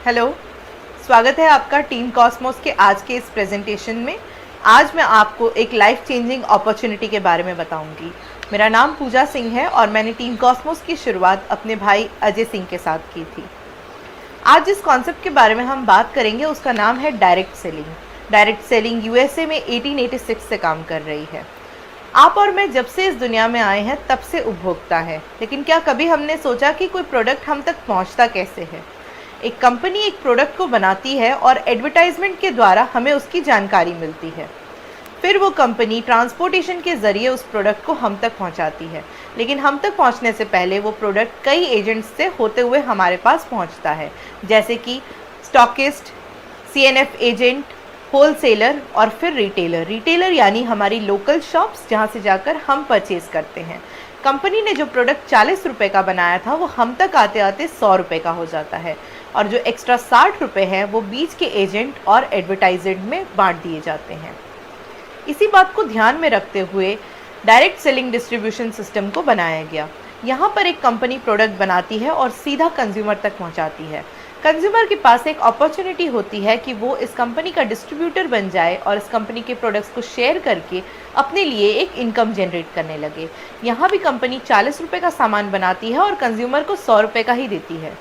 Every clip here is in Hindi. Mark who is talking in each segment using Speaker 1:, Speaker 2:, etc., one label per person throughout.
Speaker 1: हेलो, स्वागत है आपका टीम कॉस्मोस के आज के इस प्रेजेंटेशन में। आज मैं आपको एक लाइफ चेंजिंग अपॉर्चुनिटी के बारे में बताऊंगी। मेरा नाम पूजा सिंह है और मैंने टीम कॉस्मोस की शुरुआत अपने भाई अजय सिंह के साथ की थी। आज जिस कॉन्सेप्ट के बारे में हम बात करेंगे उसका नाम है direct selling. Direct selling USA में 1886 से काम कर रही है। आप और मैं जब से इस दुनिया में आए हैं तब से उपभोक्ता है, लेकिन क्या कभी हमने सोचा कि कोई प्रोडक्ट हम तक पहुंचता कैसे है? एक कंपनी एक प्रोडक्ट को बनाती है और एडवर्टाइजमेंट के द्वारा हमें उसकी जानकारी मिलती है। फिर वो कंपनी ट्रांसपोर्टेशन के ज़रिए उस प्रोडक्ट को हम तक पहुंचाती है, लेकिन हम तक पहुंचने से पहले वो प्रोडक्ट कई एजेंट्स से होते हुए हमारे पास पहुंचता है, जैसे कि स्टॉकिस्ट, सीएनएफ एजेंट, होलसेलर और फिर रिटेलर। रिटेलर यानी हमारी लोकल शॉप्स जहाँ से जाकर हम परचेज करते हैं। कंपनी ने जो प्रोडक्ट 40 रुपये का बनाया था वो हम तक आते आते 100 रुपये का हो जाता है, और जो एक्स्ट्रा 60 रुपये हैं वो बीच के एजेंट और एडवर्टाइजर में बांट दिए जाते हैं। इसी बात को ध्यान में रखते हुए डायरेक्ट सेलिंग डिस्ट्रीब्यूशन सिस्टम को बनाया गया। यहाँ पर एक कंपनी प्रोडक्ट बनाती है और सीधा कंज्यूमर तक पहुँचाती है। कंज्यूमर के पास एक अपॉर्चुनिटी होती है कि वो इस कंपनी का डिस्ट्रीब्यूटर बन जाए और इस कंपनी के प्रोडक्ट्स को शेयर करके अपने लिए एक इनकम जनरेट करने लगे। यहाँ भी कंपनी 40 रुपये का सामान बनाती है और कंज्यूमर को 100 रुपये का ही देती है,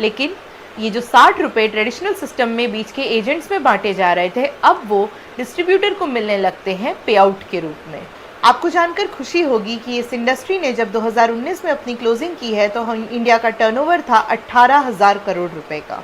Speaker 1: लेकिन ये जो 60 रुपये ट्रेडिशनल सिस्टम में बीच के एजेंट्स में बांटे जा रहे थे, अब वो डिस्ट्रीब्यूटर को मिलने लगते हैं पे आउट के रूप में। आपको जानकर खुशी होगी कि इस इंडस्ट्री ने जब 2019 में अपनी क्लोजिंग की है तो इंडिया का टर्नओवर था 18,000 करोड़ रुपए का,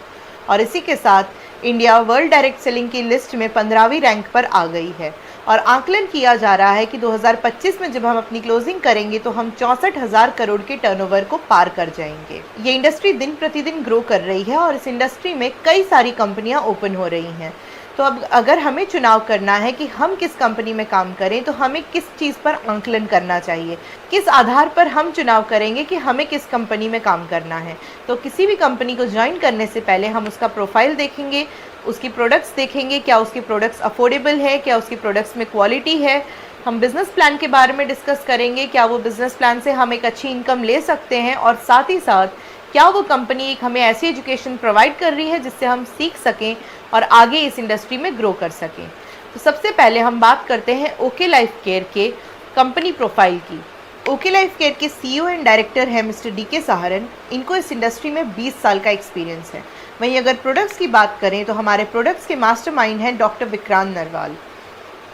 Speaker 1: और इसी के साथ इंडिया वर्ल्ड डायरेक्ट सेलिंग की लिस्ट में 15वीं रैंक पर आ गई है। और आकलन किया जा रहा है कि 2025 में जब हम अपनी क्लोजिंग करेंगे तो हम 64,000 करोड़ के टर्नओवर को पार कर जाएंगे। ये इंडस्ट्री दिन प्रतिदिन ग्रो कर रही है और इस इंडस्ट्री में कई सारी कंपनियां ओपन हो रही हैं। तो अब अगर हमें चुनाव करना है कि हम किस कंपनी में काम करें तो हमें किस चीज़ पर आंकलन करना चाहिए, किस आधार पर हम चुनाव करेंगे कि हमें किस कंपनी में काम करना है। तो किसी भी कंपनी को ज्वाइन करने से पहले हम उसका प्रोफाइल देखेंगे, उसकी प्रोडक्ट्स देखेंगे, क्या उसकी प्रोडक्ट्स अफोर्डेबल है, क्या उसकी प्रोडक्ट्स में क्वालिटी है। हम बिज़नेस प्लान के बारे में डिस्कस करेंगे, क्या वो बिज़नेस प्लान से हम एक अच्छी इनकम ले सकते हैं, और साथ ही साथ क्या वो कंपनी एक हमें ऐसी एजुकेशन प्रोवाइड कर रही है जिससे हम सीख सकें और आगे इस इंडस्ट्री में ग्रो कर सकें। तो सबसे पहले हम बात करते हैं ओके लाइफ केयर के कंपनी प्रोफाइल की। ओके लाइफ केयर के सीईओ एंड डायरेक्टर हैं मिस्टर डीके सहारन। इनको इस इंडस्ट्री में 20 साल का एक्सपीरियंस है। वहीं अगर प्रोडक्ट्स की बात करें तो हमारे प्रोडक्ट्स के मास्टरमाइंड हैं डॉक्टर विक्रांत नरवाल।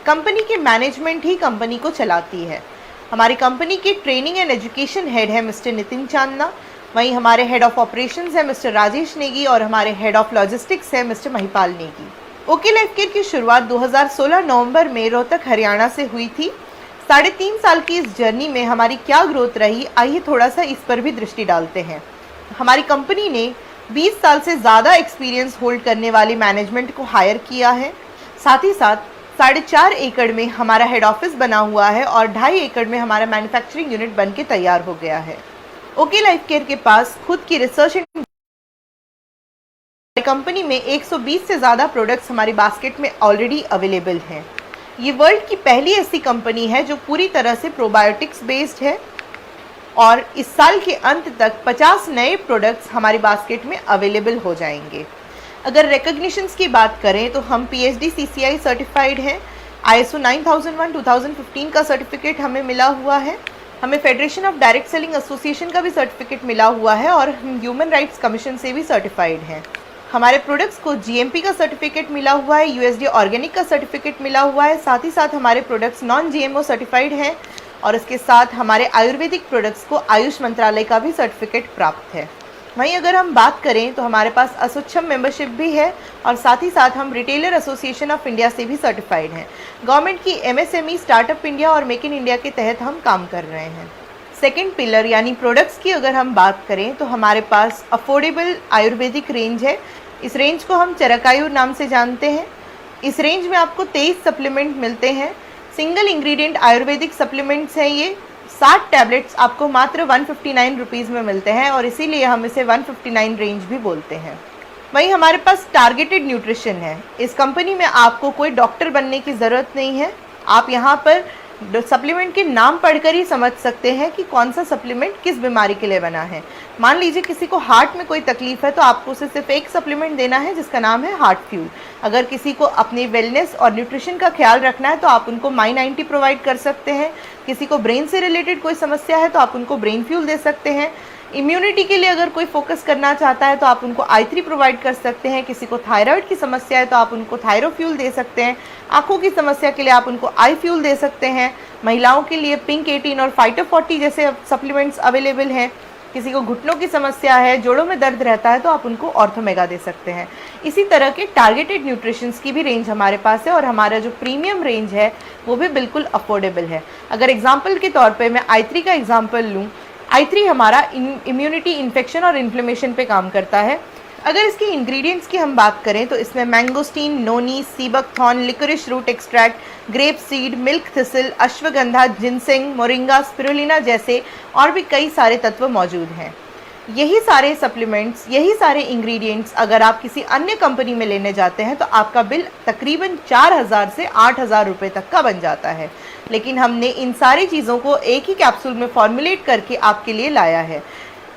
Speaker 1: कंपनी के मैनेजमेंट ही कंपनी को चलाती है। हमारी कंपनी के ट्रेनिंग एंड एजुकेशन हेड है मिस्टर नितिन चांदना। वहीं हमारे हेड ऑफ ऑपरेशंस है मिस्टर राजेश नेगी और हमारे हेड ऑफ लॉजिस्टिक्स है mister Mahipal Negi. Okay life care की शुरुआत 2016 नवंबर में रोहतक हरियाणा से हुई थी। 3.5 साल की इस जर्नी में हमारी क्या ग्रोथ रही, आइए थोड़ा सा इस पर भी दृष्टि डालते हैं। हमारी कंपनी ने 20 साल से ज़्यादा एक्सपीरियंस होल्ड करने वाले मैनेजमेंट को हायर किया है। साथ ही साथ 4.5 एकड़ में हमारा हेड ऑफिस बना हुआ है और 2.5 एकड़ में हमारा मैन्युफैक्चरिंग यूनिट बन के तैयार हो गया है। ओके लाइफ केयर के पास खुद की रिसर्च एंड कंपनी में 120 से ज़्यादा प्रोडक्ट्स हमारी बास्केट में ऑलरेडी अवेलेबल हैं। ये वर्ल्ड की पहली ऐसी कंपनी है जो पूरी तरह से प्रोबायोटिक्स बेस्ड है, और इस साल के अंत तक 50 नए प्रोडक्ट्स हमारी बास्केट में अवेलेबल हो जाएंगे। अगर रिकॉग्निशंस की बात करें तो हम PhD CCI सर्टिफाइड हैं। ISO 9001 2015 का सर्टिफिकेट हमें मिला हुआ है। हमें federation of direct selling association का भी सर्टिफिकेट मिला हुआ है और हम ह्यूमन राइट्स कमीशन से भी सर्टिफाइड हैं। हमारे प्रोडक्ट्स को GMP का सर्टिफिकेट मिला हुआ है, USDA ऑर्गेनिक का सर्टिफिकेट मिला हुआ है। साथ ही साथ हमारे प्रोडक्ट्स नॉन GMO सर्टिफाइड हैं, और इसके साथ हमारे आयुर्वेदिक प्रोडक्ट्स को आयुष मंत्रालय का भी सर्टिफिकेट प्राप्त है। वहीं अगर हम बात करें तो हमारे पास असोचम मेंबरशिप भी है, और साथ ही साथ हम रिटेलर एसोसिएशन ऑफ इंडिया से भी सर्टिफाइड हैं। गवर्नमेंट की MSME स्टार्टअप इंडिया और मेक इन इंडिया के तहत हम काम कर रहे हैं। सेकेंड पिलर यानी प्रोडक्ट्स की अगर हम बात करें तो हमारे पास अफोर्डेबल आयुर्वेदिक रेंज है। इस रेंज को हम चरकायुर नाम से जानते हैं। इस रेंज में आपको 23 सप्लीमेंट मिलते हैं। सिंगल इंग्रेडिएंट आयुर्वेदिक सप्लीमेंट्स हैं ये। 60 टैबलेट्स आपको मात्र 159 रुपीज़ में मिलते हैं, और इसीलिए हम इसे 159 रेंज भी बोलते हैं। वहीं हमारे पास टारगेटेड न्यूट्रिशन है। इस कंपनी में आपको कोई डॉक्टर बनने की ज़रूरत नहीं है। आप यहाँ पर सप्लीमेंट के नाम पढ़कर ही समझ सकते हैं कि कौन सा सप्लीमेंट किस बीमारी के लिए बना है। मान लीजिए किसी को हार्ट में कोई तकलीफ है तो आपको उसे सिर्फ एक सप्लीमेंट देना है जिसका नाम है हार्ट फ्यूल। अगर किसी को अपनी वेलनेस और न्यूट्रिशन का ख्याल रखना है तो आप उनको माई-90 प्रोवाइड कर सकते हैं। किसी को ब्रेन से रिलेटेड कोई समस्या है तो आप उनको ब्रेन फ्यूल दे सकते हैं। इम्यूनिटी के लिए अगर कोई फोकस करना चाहता है तो आप उनको I3 प्रोवाइड कर सकते हैं। किसी को थायराइड की समस्या है तो आप उनको थायरो फ्यूल दे सकते हैं। आँखों की समस्या के लिए आप उनको आई फ्यूल दे सकते हैं। महिलाओं के लिए पिंक 18 और फाइटो 40 जैसे सप्लीमेंट्स अवेलेबल हैं। किसी को घुटनों की समस्या है, जोड़ों में दर्द रहता है तो आप उनको ऑर्थोमेगा दे सकते हैं। इसी तरह के टारगेटेड न्यूट्रिशंस की भी रेंज हमारे पास है और हमारा जो प्रीमियम रेंज है वो भी बिल्कुल अफोर्डेबल है। अगर एग्जाम्पल के तौर पर मैं I3 का एग्जाम्पल लूँ, I3 हमारा इम्यूनिटी, इन्फेक्शन और इन्फ्लेमेशन पे काम करता है। अगर इसके इंग्रेडिएंट्स की हम बात करें तो इसमें mangosteen, noni, sea buckthorn, liquorice root extract, grape seed, milk thistle, ashwagandha, ginseng, moringa, spirulina जैसे और भी कई सारे तत्व मौजूद हैं। यही सारे सप्लीमेंट्स, यही सारे इंग्रेडिएंट्स अगर आप किसी अन्य कंपनी में लेने जाते हैं तो आपका बिल तकरीबन 4000 से 8000 रुपये तक का बन जाता है। लेकिन हमने इन सारी चीज़ों को एक ही कैप्सूल में फॉर्मुलेट करके आपके लिए लाया है।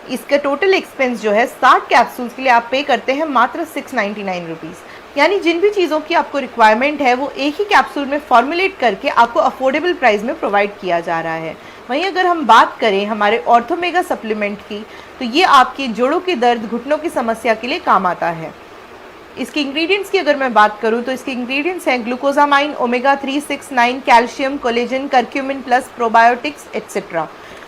Speaker 1: इसका टोटल एक्सपेंस जो है 60 कैप्सूल्स के लिए आप पे करते हैं मात्र 699 रुपीज़। यानी जिन भी चीज़ों की आपको रिक्वायरमेंट है वो एक ही कैप्सूल में फॉर्मुलेट करके आपको अफोर्डेबल प्राइस में प्रोवाइड किया जा रहा है। वहीं अगर हम बात करें हमारे ऑर्थोमेगा सप्लीमेंट की तो ये आपके जोड़ों के दर्द, घुटनों की समस्या के लिए काम आता है। इसके इंग्रेडिएंट्स की अगर मैं बात करूं तो इसके इंग्रेडिएंट्स हैं glucosamine, omega 3, 6, 9, calcium, collagen, curcumin plus, probiotics etcetera.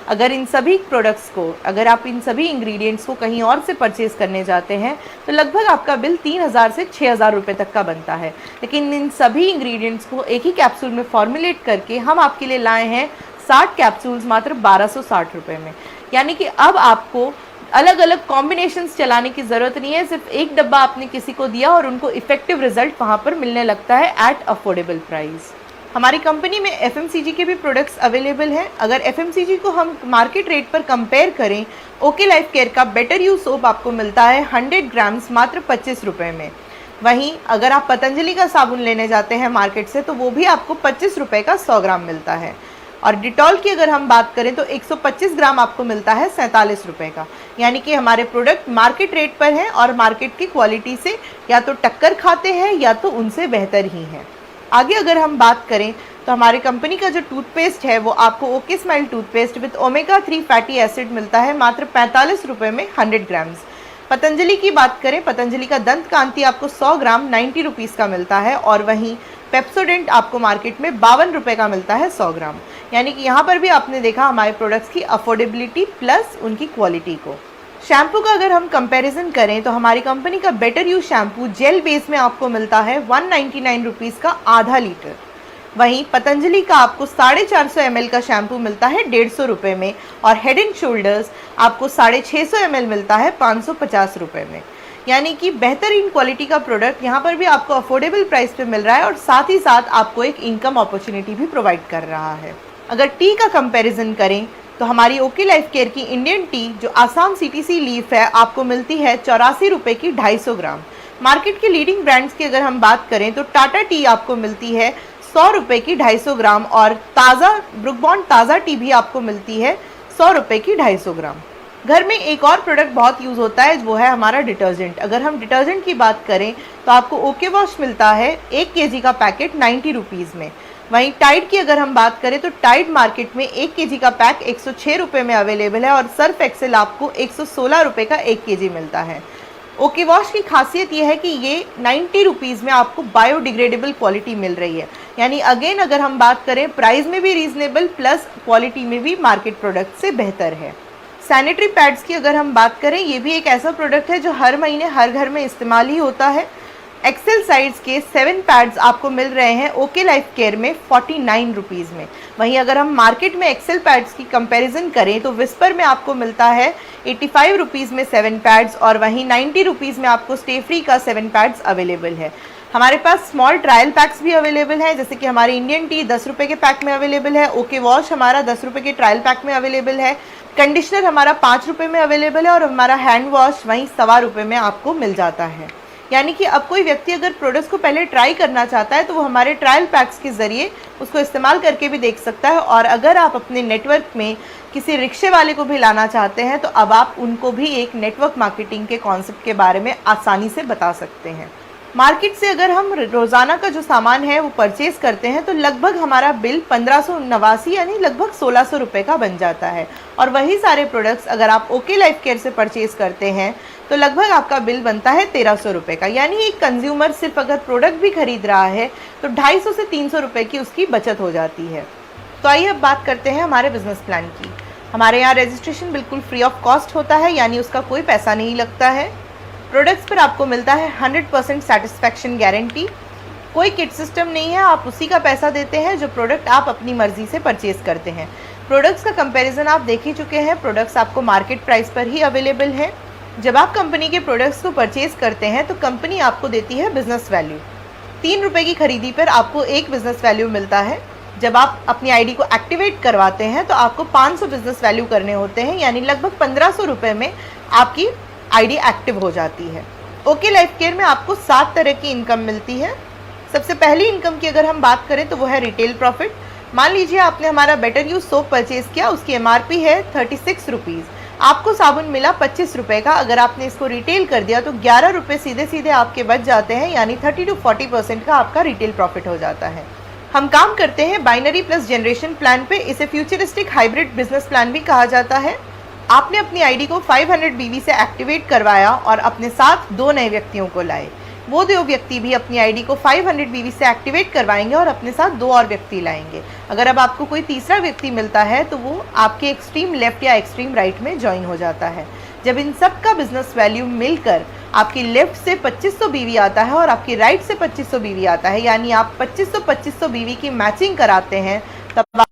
Speaker 1: अगर आप इन सभी इंग्रेडिएंट्स को कहीं और से परचेज़ करने जाते हैं तो लगभग आपका बिल 3000 से 6000 रुपये तक का बनता है। लेकिन इन सभी इंग्रेडिएंट्स को एक ही कैप्सूल में फॉर्मुलेट करके हम आपके लिए लाए हैं 60 कैप्सूल्स मात्र 1260 रुपये में। यानी कि अब आपको अलग अलग कॉम्बिनेशंस चलाने की ज़रूरत नहीं है। सिर्फ एक डब्बा आपने किसी को दिया और उनको इफेक्टिव रिजल्ट वहाँ पर मिलने लगता है एट अफोर्डेबल प्राइस। हमारी कंपनी में FMCG के भी प्रोडक्ट्स अवेलेबल हैं। अगर FMCG को हम मार्केट रेट पर कंपेयर करें, ओके लाइफ केयर का बेटर यू सोप आपको मिलता है 100 ग्राम्स मात्र 25 रुपये में। वहीं अगर आप पतंजलि का साबुन लेने जाते हैं मार्केट से तो वो भी आपको 25 रुपये का 100 ग्राम मिलता है। और डिटॉल की अगर हम बात करें तो 125 ग्राम आपको मिलता है 47 रुपये का। यानी कि हमारे प्रोडक्ट मार्केट रेट पर हैं और मार्केट की क्वालिटी से या तो टक्कर खाते हैं या तो उनसे बेहतर ही हैं। आगे अगर हम बात करें तो हमारी कंपनी का जो टूथपेस्ट है वो आपको okay smile toothpaste with omega 3 fatty acid मिलता है मात्र 45 रुपये में 100 ग्राम्स। पतंजलि की बात करें, पतंजलि का दंत कांति आपको 100 ग्राम 90 रुपीज़ का मिलता है और वहीं पेप्सोडेंट आपको मार्केट में 52 रुपये का मिलता है 100 ग्राम। यानी कि यहाँ पर भी आपने देखा हमारे प्रोडक्ट्स की अफोर्डेबिलिटी प्लस उनकी क्वालिटी को। शैम्पू का अगर हम कंपैरिजन करें तो हमारी कंपनी का better you shampoo gel base में आपको मिलता है 199 रुपीज़ का आधा लीटर। वहीं पतंजलि का आपको 450 ml का शैम्पू मिलता है 150 रुपये में और हेड एंड शोल्डर्स आपको 650 ml मिलता है 550 रुपये में। यानी कि बेहतरीन क्वालिटी का प्रोडक्ट यहाँ पर भी आपको अफोर्डेबल प्राइस पे मिल रहा है और साथ ही साथ आपको एक इनकम अपॉर्चुनिटी भी प्रोवाइड कर रहा है। अगर टी का कंपैरिजन करें तो हमारी ओके लाइफ केयर की इंडियन टी जो आसाम CTC लीफ है आपको मिलती है 84 रुपये की 250 ग्राम। मार्केट के लीडिंग ब्रांड्स की अगर हम बात करें तो टाटा टी आपको मिलती है 100 रुपये की 250 ग्राम और ब्रुक बॉन्ड ताज़ा टी भी आपको मिलती है 100 रुपये की 250 ग्राम। घर में एक और प्रोडक्ट बहुत यूज़ होता है वो है हमारा डिटर्जेंट। अगर हम डिटर्जेंट की बात करें तो आपको ओके वॉश मिलता है 1 kg का पैकेट 90 रुपीज़ में। वहीं टाइड की अगर हम बात करें तो टाइड मार्केट में 1 kg का पैक 106 रुपये में अवेलेबल है और सर्फ एक्सेल आपको 116 रुपये का 1 kg मिलता है। ओके वॉश की खासियत यह है कि ये 90 रुपीज़ में आपको बायोडिग्रेडेबल क्वालिटी मिल रही है। यानी अगेन अगर हम बात करें प्राइस में भी रीजनेबल प्लस क्वालिटी में भी मार्केट प्रोडक्ट से बेहतर है। सैनिटरी पैड्स की अगर हम बात करें ये भी एक ऐसा प्रोडक्ट है जो हर महीने हर घर में इस्तेमाल ही होता है। एक्सेल साइज के 7 पैड्स आपको मिल रहे हैं ओके लाइफ केयर में 49 रुपीज़ में। वहीं अगर हम मार्केट में एक्सेल पैड्स की कंपैरिजन करें तो विस्पर में आपको मिलता है 85 रुपीज़ में 7 पैड्स और वहीं 90 रुपीज़ में आपको स्टे फ्री का 7 पैड्स अवेलेबल है। हमारे पास स्मॉल ट्रायल पैक्स भी अवेलेबल हैं, जैसे कि हमारी इंडियन टी 10 रुपये के पैक में अवेलेबल है, ओके वॉश हमारा 10 रुपये के ट्रायल पैक में अवेलेबल है, कंडीशनर हमारा 5 रुपये में अवेलेबल है और हमारा हैंड वॉश वहीं 1.25 रुपये में आपको मिल जाता है। यानी कि अब कोई व्यक्ति अगर प्रोडक्ट्स को पहले ट्राई करना चाहता है तो वो हमारे ट्रायल पैक्स के ज़रिए उसको इस्तेमाल करके भी देख सकता है। और अगर आप अपने नेटवर्क में किसी रिक्शे वाले को भी लाना चाहते हैं तो अब आप उनको भी एक नेटवर्क मार्केटिंग के कॉन्सेप्ट के बारे में आसानी से बता सकते हैं। मार्केट से अगर हम रोज़ाना का जो सामान है वो परचेज़ करते हैं तो लगभग हमारा बिल 1589 यानी लगभग 1600 रुपये का बन जाता है। और वही सारे प्रोडक्ट्स अगर आप ओके लाइफ केयर से परचेज़ करते हैं तो लगभग आपका बिल बनता है 1300 रुपये का। यानी एक कंज्यूमर सिर्फ अगर प्रोडक्ट भी खरीद रहा है तो 250 से 300 रुपये की उसकी बचत हो जाती है। तो आइए अब बात करते हैं हमारे बिजनेस प्लान की। हमारे यहाँ रजिस्ट्रेशन बिल्कुल फ्री ऑफ कॉस्ट होता है, यानी उसका कोई पैसा नहीं लगता है। प्रोडक्ट्स पर आपको मिलता है 100% सेटिस्फैक्शन गारंटी। कोई किट सिस्टम नहीं है, आप उसी का पैसा देते हैं जो प्रोडक्ट आप अपनी मर्जी से परचेज़ करते हैं। प्रोडक्ट्स का कंपैरिजन आप देख ही चुके हैं, प्रोडक्ट्स आपको मार्केट प्राइस पर ही अवेलेबल है। जब आप कंपनी के प्रोडक्ट्स को परचेज़ करते हैं तो कंपनी आपको देती है बिजनेस वैल्यू। 3 रुपये की खरीदी पर आपको 1 बिजनेस वैल्यू मिलता है। जब आप अपनी आईडी को एक्टिवेट करवाते हैं तो आपको 500 बिजनेस वैल्यू करने होते हैं, यानी लगभग 1500 रुपये में आपकी आईडी एक्टिव हो जाती है। ओके लाइफ केयर में आपको 7 तरह की इनकम मिलती है। सबसे पहली इनकम की अगर हम बात करें तो वो है रिटेल प्रॉफिट। मान लीजिए आपने हमारा बेटर यूज सोप परचेज किया, उसकी एमआरपी है 36 रुपीज़, आपको साबुन मिला 25 रुपये का। अगर आपने इसको रिटेल कर दिया तो 11 रुपये सीधे सीधे आपके बच जाते हैं, यानी 30 to 40% का आपका रिटेल प्रॉफिट हो जाता है। हम काम करते हैं बाइनरी प्लस जनरेशन प्लान पे, इसे फ्यूचरिस्टिक हाइब्रिड बिजनेस प्लान भी कहा जाता है। आपने अपनी आईडी को 500 BV से एक्टिवेट करवाया और अपने साथ 2 नए व्यक्तियों को लाए। वो 2 व्यक्ति भी अपनी आईडी को 500 BV से एक्टिवेट करवाएंगे और अपने साथ 2 और व्यक्ति लाएंगे। अगर अब आपको कोई तीसरा व्यक्ति मिलता है तो वो आपके एक्सट्रीम लेफ्ट या एक्सट्रीम राइट में ज्वाइन हो जाता है। जब इन सब का बिजनेस वैल्यू मिलकर आपकी लेफ्ट से 2500 BV आता है और आपकी राइट से 2500 BV आता है, यानी आप 2500 BV की मैचिंग कराते हैं, तब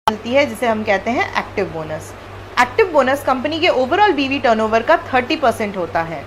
Speaker 1: मिलती है जिसे हम कहते हैं active bonus. Active bonus company के ओवरऑल BV टर्नओवर का 30% होता है।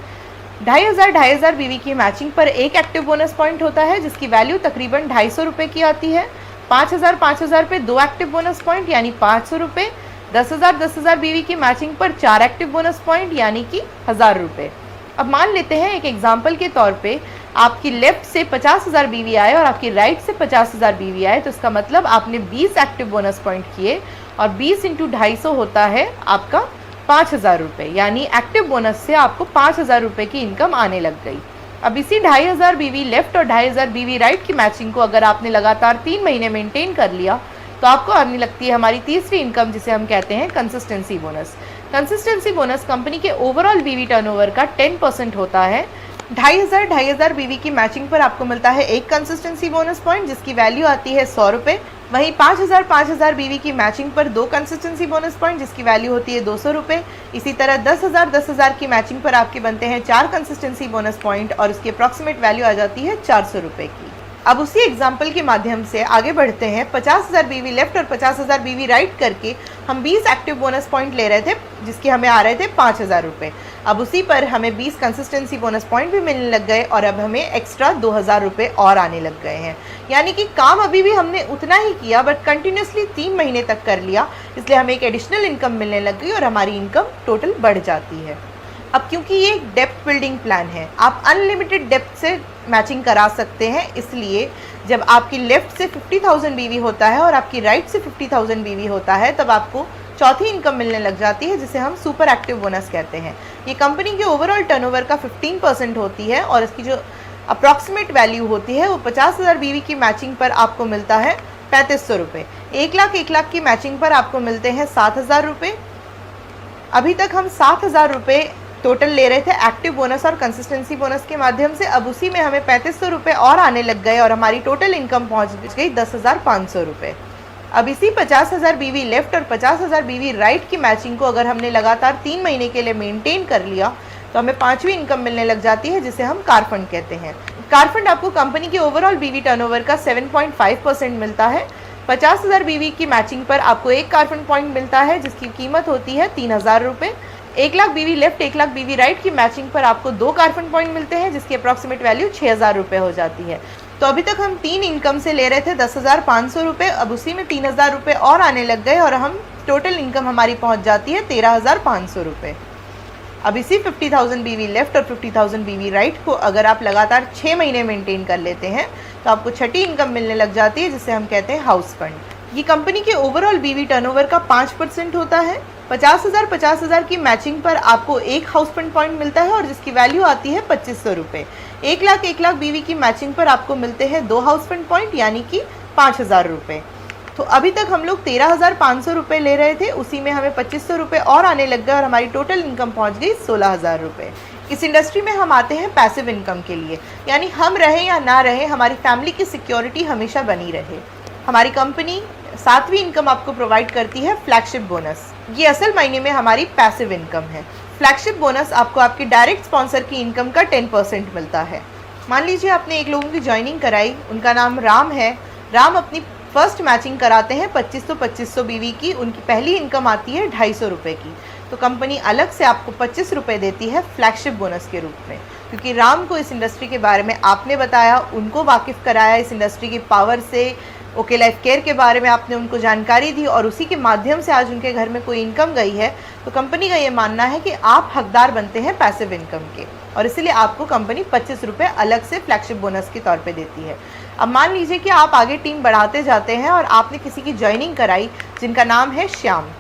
Speaker 1: 2500 BV की मैचिंग पर 1 एक्टिव बोनस पॉइंट होता है जिसकी वैल्यू तकरीबन 250 रुपये की आती है। 5000 पे 2 एक्टिव बोनस पॉइंट यानी 500 रुपये। 10,000 BV की मैचिंग पर 4 एक्टिव बोनस पॉइंट यानी कि 1000 रुपये। अब मान लेते हैं एक एग्जाम्पल के तौर पे आपकी लेफ्ट से 50,000 BV आए और आपकी राइट से 50,000 BV आए, तो इसका मतलब आपने 20 एक्टिव बोनस पॉइंट किए और 20 × 250 होता है आपका 5,000 रुपये, यानी एक्टिव बोनस से आपको 5,000 रुपये की इनकम आने लग गई। अब इसी 2,500 BV लेफ्ट और 2,500 BV राइट की मैचिंग को अगर आपने लगातार 3 महीने मेंटेन कर लिया तो आपको आने लगती है हमारी तीसरी इनकम, जिसे हम कहते हैं consistency bonus. Consistency bonus company के ओवरऑल BV टर्नओवर का 10% होता है। 2,500 BV की मैचिंग पर आपको मिलता है 1 कंसिस्टेंसी बोनस पॉइंट जिसकी वैल्यू आती है 100 रुपये। वहीं 5,000 BV की मैचिंग पर 2 कंसिस्टेंसी बोनस पॉइंट जिसकी वैल्यू होती है 200 रुपये। इसी तरह 10,000 की मैचिंग पर आपके बनते हैं 4 कंसिस्टेंसी बोनस पॉइंट और उसकी अप्रॉक्सीमेट वैल्यू आ जाती है 400 रुपये की। अब उसी एग्जाम्पल के माध्यम से आगे बढ़ते हैं। 50,000 BV लेफ्ट और 50,000 BV राइट करके हम 20 एक्टिव बोनस पॉइंट ले रहे थे जिसके हमें आ रहे थे 5,000 रुपये। अब उसी पर हमें 20 कंसिस्टेंसी बोनस पॉइंट भी मिलने लग गए और अब हमें एक्स्ट्रा 2,000 रुपये और आने लग गए हैं। यानी कि काम अभी भी हमने उतना ही किया बट कंटिन्यूसली 3 महीने तक कर लिया, इसलिए हमें एक एडिशनल इनकम मिलने लग गई और हमारी इनकम टोटल बढ़ जाती है। अब क्योंकि ये एक डेप्थ बिल्डिंग प्लान है, आप अनलिमिटेड डेप्थ से मैचिंग करा सकते हैं, इसलिए जब आपकी लेफ्ट से 50,000 BV होता है और आपकी राइट से 50,000 BV होता है तब आपको चौथी इनकम मिलने लग जाती है जिसे हम सुपर एक्टिव बोनस कहते हैं। ये कंपनी के ओवरऑल टर्नओवर का 15% होती है और इसकी जो अप्रॉक्सीमेट वैल्यू होती है वो 50,000 BV की मैचिंग पर आपको मिलता है 3,500 रुपये। 1 लाख की मैचिंग पर आपको मिलते हैं 7,000 रुपये। अभी तक हम 7,000 रुपये टोटल ले रहे थे एक्टिव बोनस और कंसिस्टेंसी बोनस के माध्यम से। अब उसी में हमें 3,500 रुपये और आने लग गए और हमारी टोटल इनकम पहुंच गई 10,500 रुपये। अब इसी 50,000 BV लेफ्ट और 50,000 BV राइट की मैचिंग को अगर हमने लगातार 3 महीने के लिए मेंटेन कर लिया तो हमें 5वीं इनकम मिलने लग जाती है जिसे हम कार फंड कहते हैं। कार फंड आपको कंपनी के ओवरऑल BV टर्नओवर का 7.5% मिलता है। 50,000 BV की मैचिंग पर आपको 1 कार फंड पॉइंट मिलता है जिसकी कीमत होती है 3,000 रुपये। 1 lakh BV left 1 lakh BV right की मैचिंग पर आपको 2 कार फंड पॉइंट मिलते हैं जिसकी अप्रॉक्सीमेट वैल्यू 6,000 रुपये हो जाती है। तो अभी तक हम 3 इनकम से ले रहे थे 10,500 रुपये, अब उसी में 3,000 रुपये और आने लग गए और हम टोटल इनकम हमारी पहुंच जाती है 13,500 रुपये। अब इसी 50,000 BV लेफ्ट और 50,000 BV राइट को अगर आप लगातार 6 महीने मेंटेन कर लेते हैं तो आपको छठी इनकम मिलने लग जाती है, जिसे हम कहते हैं हाउस फंड। ये कंपनी के ओवरऑल BV टर्नओवर का 5% होता है। 50,000 की मैचिंग पर आपको एक हाउस फंड पॉइंट मिलता है और जिसकी वैल्यू आती है 2500 रुपये। 1 लाख BV की मैचिंग पर आपको मिलते हैं 2 हाउस फंड पॉइंट यानी कि 5,000 रुपये। तो अभी तक हम लोग 13,500 रुपये ले रहे थे, उसी में हमें 2500 रुपये और आने लग गए और हमारी टोटल इनकम पहुंच गई 16,000 रुपये। इस इंडस्ट्री में हम आते हैं पैसिव इनकम के लिए, यानी हम रहें या ना रहें हमारी फैमिली की सिक्योरिटी हमेशा बनी रहे। हमारी कंपनी 7वीं इनकम आपको प्रोवाइड करती है फ्लैगशिप बोनस। ये असल मायने में हमारी पैसिव इनकम है। फ्लैगशिप बोनस आपको आपके डायरेक्ट स्पॉन्सर की इनकम का 10% मिलता है। मान लीजिए आपने एक लोगों की ज्वाइनिंग कराई, उनका नाम राम है। राम अपनी फर्स्ट मैचिंग कराते हैं 2500 BV की, उनकी पहली इनकम आती है 250 रुपये की। तो कंपनी अलग से आपको 25 रुपये देती है फ्लैगशिप बोनस के रूप में, क्योंकि राम को इस इंडस्ट्री के बारे में आपने बताया, उनको वाकिफ़ कराया इस इंडस्ट्री की पावर से, ओके लाइफ केयर के बारे में आपने उनको जानकारी दी और उसी के माध्यम से आज उनके घर में कोई इनकम गई है। तो कंपनी का ये मानना है कि आप हकदार बनते हैं पैसिव इनकम के, और इसीलिए आपको कंपनी 25 रुपये अलग से फ्लैगशिप बोनस के तौर पे देती है। अब मान लीजिए कि आप आगे टीम बढ़ाते जाते हैं और आपने किसी की ज्वाइनिंग कराई जिनका नाम है श्याम।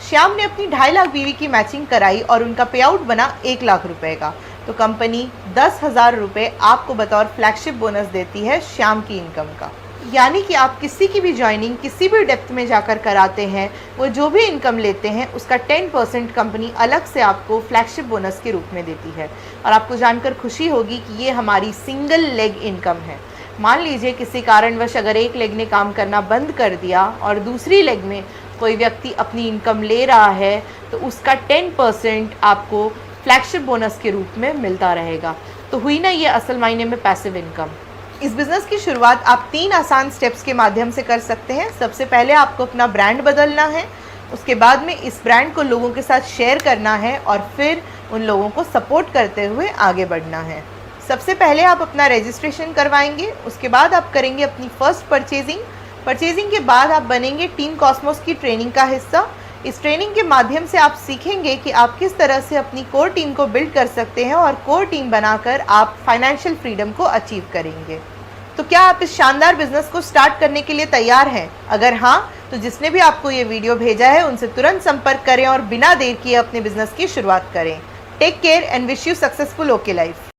Speaker 1: श्याम ने अपनी 2.5 लाख BV की मैचिंग कराई और उनका पे आउट बना 1 लाख रुपये का। तो कंपनी 10,000 रुपये आपको बतौर फ्लैगशिप बोनस देती है श्याम की इनकम का। यानी कि आप किसी की भी ज्वाइनिंग किसी भी डेप्थ में जाकर कराते हैं, वो जो भी इनकम लेते हैं उसका 10% कंपनी अलग से आपको फ्लैगशिप बोनस के रूप में देती है। और आपको जानकर खुशी होगी कि ये हमारी सिंगल लेग इनकम है। मान लीजिए किसी कारणवश अगर एक लेग ने काम करना बंद कर दिया और दूसरी लेग में कोई व्यक्ति अपनी इनकम ले रहा है, तो उसका 10% आपको फ्लैगशिप बोनस के रूप में मिलता रहेगा। तो हुई ना ये असल मायने में पैसिव इनकम। इस बिज़नेस की शुरुआत आप 3 आसान स्टेप्स के माध्यम से कर सकते हैं। सबसे पहले आपको अपना ब्रांड बदलना है, उसके बाद में इस ब्रांड को लोगों के साथ शेयर करना है और फिर उन लोगों को सपोर्ट करते हुए आगे बढ़ना है। सबसे पहले आप अपना रजिस्ट्रेशन करवाएंगे, उसके बाद आप करेंगे अपनी फर्स्ट परचेजिंग के बाद आप बनेंगे टीम कॉस्मोस की ट्रेनिंग का हिस्सा। इस ट्रेनिंग के माध्यम से आप सीखेंगे कि आप किस तरह से अपनी कोर टीम को बिल्ड कर सकते हैं और कोर टीम बनाकर आप फाइनेंशियल फ्रीडम को अचीव करेंगे। तो क्या आप इस शानदार बिजनेस को स्टार्ट करने के लिए तैयार हैं? अगर हाँ, तो जिसने भी आपको ये वीडियो भेजा है उनसे तुरंत संपर्क करें और बिना देर किए अपने बिजनेस की शुरुआत करें। Take care and wish you successful okay life.